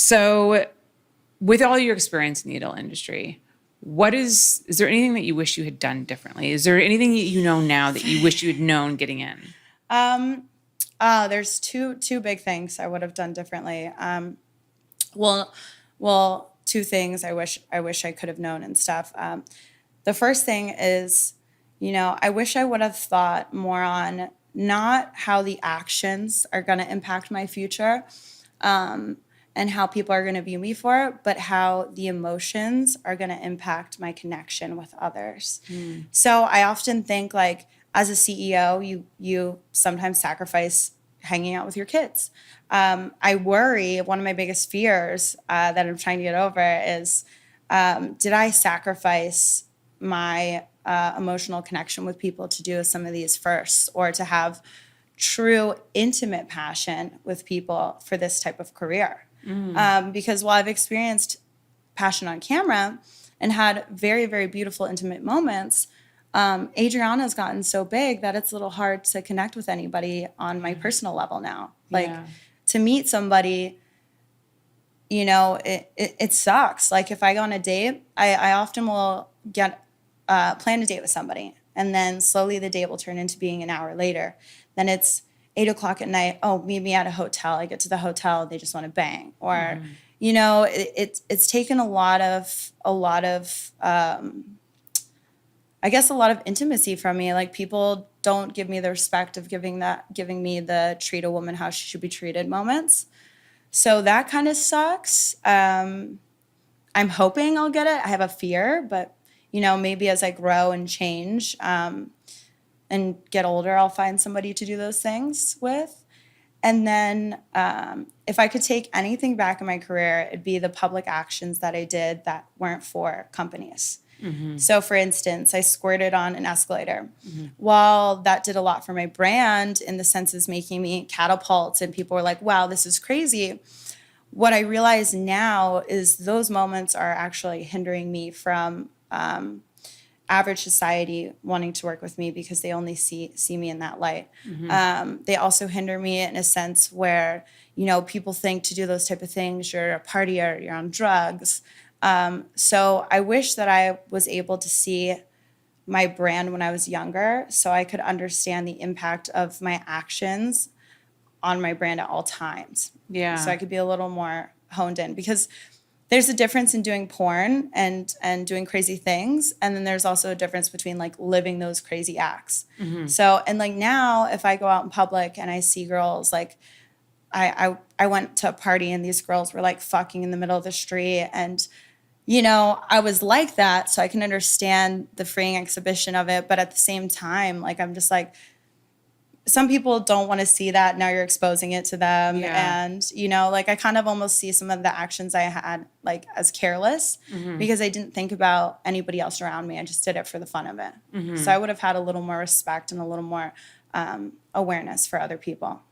So with all your experience in the adult industry, is there anything that you wish you had done differently? Is there anything that you know now that you wish you had known getting in? There's two big things I would have done differently. Well, two things I wish I could have known and stuff. The first thing is, I wish I would have thought more on not how the actions are going to impact my future, and how people are going to view me for it, but how the emotions are going to impact my connection with others. So I often think, like, as a CEO, you sometimes sacrifice hanging out with your kids. I worry, one of my biggest fears that I'm trying to get over is, did I sacrifice my emotional connection with people to do some of these firsts, or to have true intimate passion with people for this type of career? Because while I've experienced passion on camera and had very, very beautiful intimate moments, Adriana has gotten so big that it's a little hard to connect with anybody on my personal level now. Like, to meet somebody, it sucks. Like, if I go on a date, I often will plan a date with somebody, and then slowly the date will turn into being an hour later. Then it's 8 o'clock at night. Oh, meet me at a hotel. I get to the hotel, they just want to bang. Or, it's taken a lot of I guess a lot of intimacy from me. Like, people don't give me the respect of giving me the treat a woman how she should be treated moments. So that kind of sucks. I'm hoping I'll get it. I have a fear, but maybe as I grow and change, and get older, I'll find somebody to do those things with. And then if I could take anything back in my career, it'd be the public actions that I did that weren't for companies. So, for instance, I squirted on an escalator. While that did a lot for my brand in the sense of making me catapult, and people were like, wow, this is crazy. What I realize now is those moments are actually hindering me from average society wanting to work with me, because they only see me in that light. They also hinder me in a sense where, people think to do those type of things, you're a partier, you're on drugs. So I wish that I was able to see my brand when I was younger, so I could understand the impact of my actions on my brand at all times. Yeah. So I could be a little more honed in, because there's a difference in doing porn and doing crazy things. And then there's also a difference between, like, living those crazy acts. So, and like, now if I go out in public and I see girls, like, I went to a party and these girls were like fucking in the middle of the street, and I was like that, so I can understand the freeing exhibition of it. But at the same time, like, I'm just like, some people don't want to see that. Now you're exposing it to them. Yeah. And, like, I kind of almost see some of the actions I had, like, as careless, because I didn't think about anybody else around me. I just did it for the fun of it. So I would have had a little more respect and a little more awareness for other people.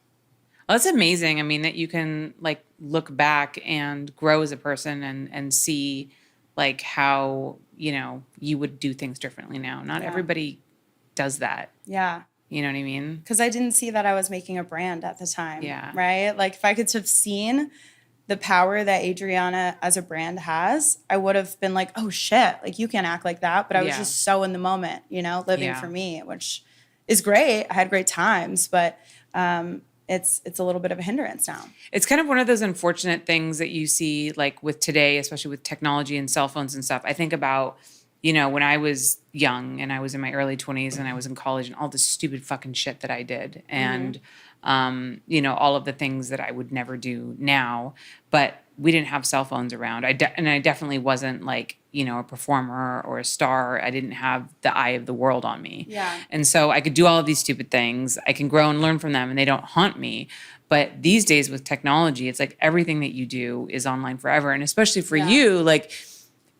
Well, that's amazing. I mean, that you can, like, look back and grow as a person and see, like, how, you would do things differently now. Not everybody does that. Yeah. You know what I mean? Because I didn't see that I was making a brand at the time. Yeah. Right? Like, if I could have seen the power that Adriana as a brand has, I would have been like, oh shit, like, you can't act like that. But I was just so in the moment, living for me, which is great. I had great times, but it's a little bit of a hindrance now. It's kind of one of those unfortunate things that you see, like, with today, especially with technology and cell phones and stuff. I think about, when I was young and I was in my early 20s and I was in college and all the stupid fucking shit that I did. And, all of the things that I would never do now. But we didn't have cell phones around. I definitely wasn't, like, a performer or a star. I didn't have the eye of the world on me. Yeah. And so I could do all of these stupid things. I can grow and learn from them, and they don't haunt me. But these days with technology, it's like everything that you do is online forever. And especially for you, like,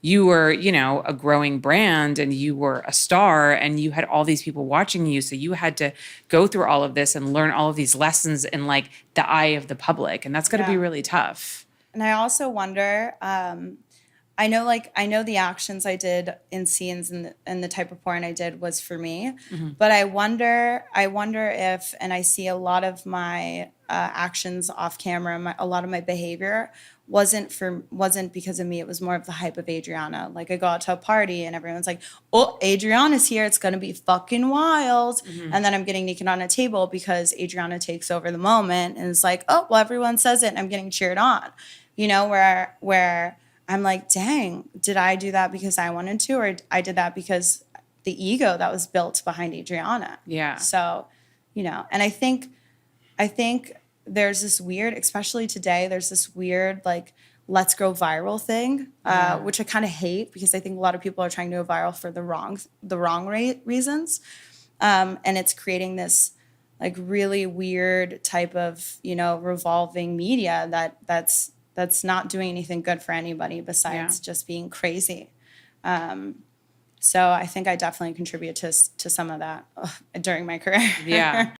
you were, a growing brand, and you were a star, and you had all these people watching you. So you had to go through all of this and learn all of these lessons in, like, the eye of the public. And that's going to be really tough. And I also wonder, I know the actions I did in scenes and the type of porn I did was for me, but I wonder if, and I see a lot of my actions off camera, a lot of my behavior wasn't because of me. It was more of the hype of Adriana. Like, I go out to a party and everyone's like, "Oh, Adriana's here. It's gonna be fucking wild," and then I'm getting naked on a table because Adriana takes over the moment, and it's like, "Oh, well, everyone says it, and I'm getting cheered on," where I'm like, dang, did I do that because I wanted to, or I did that because the ego that was built behind Adriana? Yeah. So, and I think there's this weird, especially today, there's this weird like let's go viral thing, which I kind of hate because I think a lot of people are trying to go viral for the wrong reasons, and it's creating this like really weird type of revolving media that's not doing anything good for anybody besides just being crazy. So I think I definitely contribute to some of that during my career. Yeah.